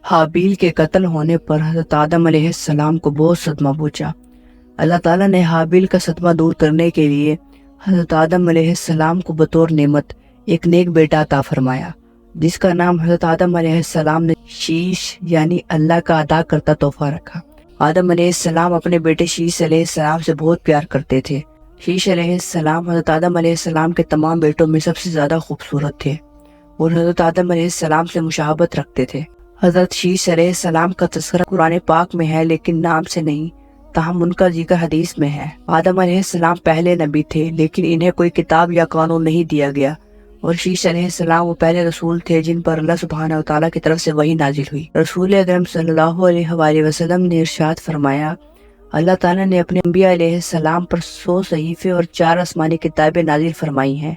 حابیل کے قتل ہونے پر حضرت آدم علیہ السلام کو بہت صدمہ پہنچا۔ اللہ تعالیٰ نے حابیل کا صدمہ دور کرنے کے لیے حضرت آدم علیہ السلام کو بطور نعمت ایک نیک بیٹا عطا فرمایا، جس کا نام حضرت آدم علیہ السلام نے شیش یعنی اللہ کا عطا کرتا تحفہ رکھا۔ آدم علیہ السلام اپنے بیٹے شیش علیہ السلام سے بہت پیار کرتے تھے۔ شیش علیہ السلام حضرت آدم علیہ السلام کے تمام بیٹوں میں سب سے زیادہ خوبصورت تھے اور حضرت آدم علیہ السلام سے مشابہت رکھتے تھے۔ حضرت شیش علیہ السلام کا تذکرہ قرآن پاک میں ہے لیکن نام سے نہیں، تاہم ان کا ذکر حدیث میں ہے۔ آدم علیہ السلام پہلے نبی تھے لیکن انہیں کوئی کتاب یا قانون نہیں دیا گیا، اور شیش علیہ السلام وہ پہلے رسول تھے جن پر اللہ سبحانہ وتعالیٰ کی طرف سے وحی نازل ہوئی۔ رسول اکرم صلی اللہ علیہ وآلہ وسلم نے ارشاد فرمایا، اللہ تعالیٰ نے اپنے انبیاء علیہ السلام پر 100 صحیفے اور 4 آسمانی کتابیں نازل فرمائی ہیں،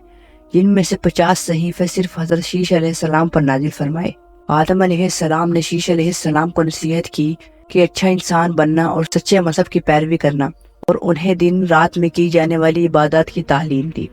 جن میں سے 50 صحیفے صرف حضرت شیش علیہ السلام پر نازل فرمائے۔ آدم علیہ السلام نے شیش علیہ السلام کو نصیحت کی کہ اچھا انسان بننا اور سچے مذہب کی پیروی کرنا، اور انہیں دن رات میں کی جانے والی عبادات کی تعلیم دی۔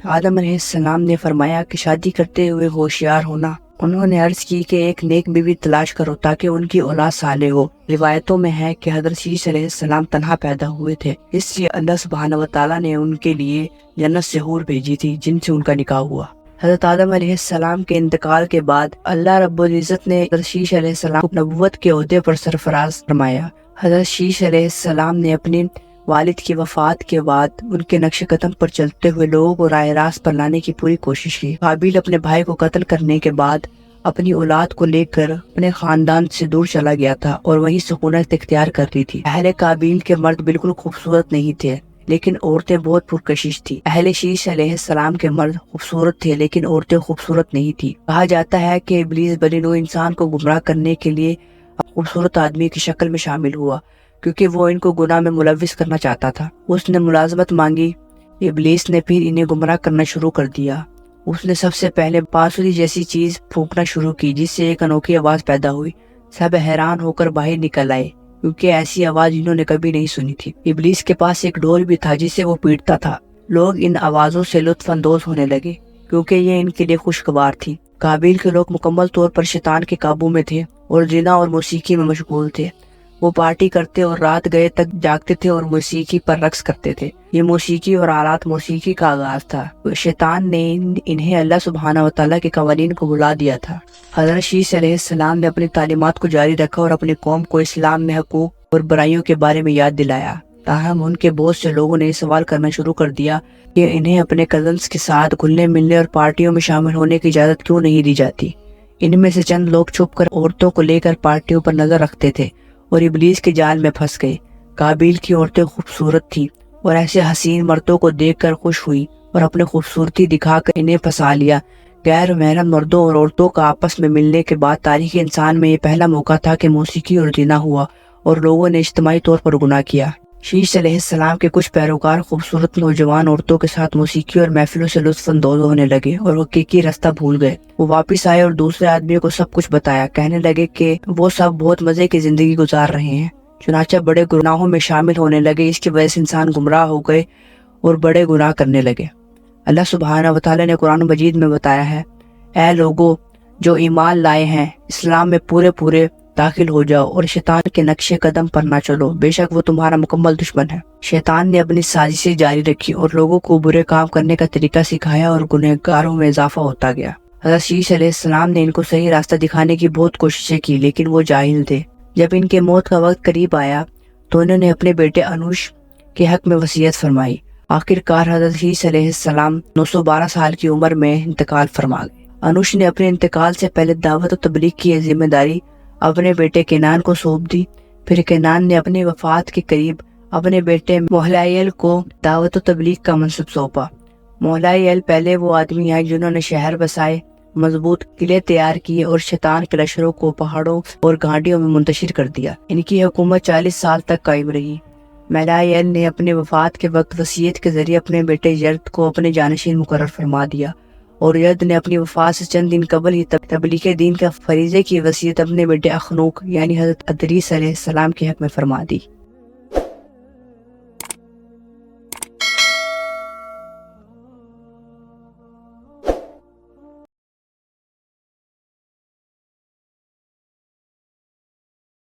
آدم علیہ السلام نے فرمایا کہ شادی کرتے ہوئے ہوشیار ہونا۔ انہوں نے عرض کی کہ ایک نیک بیوی تلاش کرو تاکہ ان کی اولاد صالح ہو۔ روایتوں میں ہے کہ حضرت شیش علیہ السلام تنہا پیدا ہوئے تھے، اس لیے اللہ سبحانہ وتعالیٰ نے ان کے لیے جنت سے حور بھیجی تھی جن سے ان کا نکاح ہوا۔ حضرت آدم علیہ السلام کے انتقال کے بعد اللہ رب العزت نے حضرت شیش علیہ السلام کو نبوت کے عہدے پر سرفراز فرمایا۔ حضرت شیش علیہ السلام نے اپنی والد کی وفات کے بعد ان کے نقش قدم پر چلتے ہوئے لوگوں کو راہ راست پر لانے کی پوری کوشش کی۔ حابیل اپنے بھائی کو قتل کرنے کے بعد اپنی اولاد کو لے کر اپنے خاندان سے دور چلا گیا تھا اور وہیں سکونت اختیار کر لی تھی۔ اہل قابیل کے مرد بالکل خوبصورت نہیں تھے لیکن عورتیں بہت پرکشش تھی۔ اہل شیش علیہ السلام کے مرد خوبصورت تھے لیکن عورتیں خوبصورت نہیں تھی۔ کہا جاتا ہے کہ ابلیس بنی نوع انسان کو گمراہ کرنے کے لیے خوبصورت آدمی کی شکل میں شامل ہوا کیونکہ وہ ان کو گناہ میں ملوث کرنا چاہتا تھا۔ اس نے ملازمت مانگی، ابلیس نے پھر انہیں گمراہ کرنا شروع کر دیا۔ اس نے سب سے پہلے بانسری جیسی چیز پھونکنا شروع کی جس سے ایک انوکھی آواز پیدا ہوئی۔ سب حیران ہو کر باہر نکل آئے کیونکہ ایسی آواز انہوں نے کبھی نہیں سنی تھی۔ ابلیس کے پاس ایک ڈول بھی تھا جسے وہ پیٹتا تھا۔ لوگ ان آوازوں سے لطف اندوز ہونے لگے کیونکہ یہ ان کے لیے خوشگوار تھی۔ قابیل کے لوگ مکمل طور پر شیطان کے قابو میں تھے اور زنا اور موسیقی میں مشغول تھے۔ وہ پارٹی کرتے اور رات گئے تک جاگتے تھے اور موسیقی پر رقص کرتے تھے۔ یہ موسیقی اور آلات موسیقی کا آغاز تھا۔ شیطان نے انہیں اللہ سبحانہ وتعالیٰ کے قوانین کو بھلا دیا تھا۔ حضرت شیش علیہ السلام نے اپنی تعلیمات کو جاری رکھا اور اپنی قوم کو اسلام میں حقوق اور برائیوں کے بارے میں یاد دلایا۔ تاہم ان کے بہت سے لوگوں نے سوال کرنا شروع کر دیا کہ انہیں اپنے کزنز کے ساتھ گھلنے ملنے اور پارٹیوں میں شامل ہونے کی اجازت کیوں نہیں دی جاتی۔ ان میں سے چند لوگ چھپ کر عورتوں کو لے کر پارٹیوں پر نظر رکھتے تھے اور ابلیس کے جال میں پھنس گئے۔ قابیل کی عورتیں خوبصورت تھیں اور ایسے حسین مردوں کو دیکھ کر خوش ہوئی اور اپنی خوبصورتی دکھا کر انہیں پھنسا لیا۔ غیر محرم مردوں اور عورتوں کا آپس میں ملنے کے بعد تاریخ انسان میں یہ پہلا موقع تھا کہ موسیقی اور زنا ہوا اور لوگوں نے اجتماعی طور پر گناہ کیا۔ شیش علیہ السلام کے کچھ پیروکار خوبصورت نوجوان عورتوں کے ساتھ موسیقی اور محفلوں سے لطف اندوز ہونے لگے اور حقیقی راستہ بھول گئے۔ وہ واپس آئے اور دوسرے آدمیوں کو سب کچھ بتایا، کہنے لگے کہ وہ سب بہت مزے کی زندگی گزار رہے ہیں۔ چنانچہ بڑے گناہوں میں شامل ہونے لگے، اس کی وجہ سے انسان گمراہ ہو گئے اور بڑے گناہ کرنے لگے۔ اللہ سبحانہ وتعالیٰ نے قرآن مجید میں بتایا ہے، اے لوگو جو ایمان لائے ہیں، اسلام میں پورے داخل ہو جاؤ اور شیطان کے نقش قدم پر نہ چلو، بے شک وہ تمہارا مکمل دشمن ہے۔ شیطان نے اپنی سازشیں جاری رکھی اور لوگوں کو برے کام کرنے کا طریقہ سکھایا اور گنہگاروں میں اضافہ ہوتا گیا۔ حضرت شیش علیہ السلام نے ان کو صحیح راستہ دکھانے کی بہت کوششیں کی لیکن وہ جاہل تھے۔ جب ان کے موت کا وقت قریب آیا تو انہوں نے اپنے بیٹے انوش کے حق میں وصیت فرمائی۔ آخر کار حضرت شیش علیہ السلام 912 سال کی عمر میں انتقال فرما گئے۔ انوش نے اپنے انتقال سے پہلے دعوت و تبلیغ کی ذمہ داری اپنے بیٹے کینان کو سونپ دی۔ پھر کینان نے اپنی وفات کے قریب اپنے بیٹے محلائیل کو دعوت و تبلیغ کا منصب سونپا۔ محلائیل پہلے وہ آدمی ہیں جنہوں نے شہر بسائے، مضبوط قلعے تیار کیے اور شیطان کے لشکروں کو پہاڑوں اور گھاٹیوں میں منتشر کر دیا۔ ان کی حکومت 40 سال تک قائم رہی۔ محلائیل نے اپنے وفات کے وقت وصیت کے ذریعے اپنے بیٹے یرد کو اپنے جانشین مقرر فرما دیا، اور یرد نے اپنی وفات سے چند دن قبل ہی تبلیغ دین کا فریضے کی وصیت اپنے بیٹے اخنوک یعنی حضرت ادریس علیہ السلام کے حق میں فرما دی۔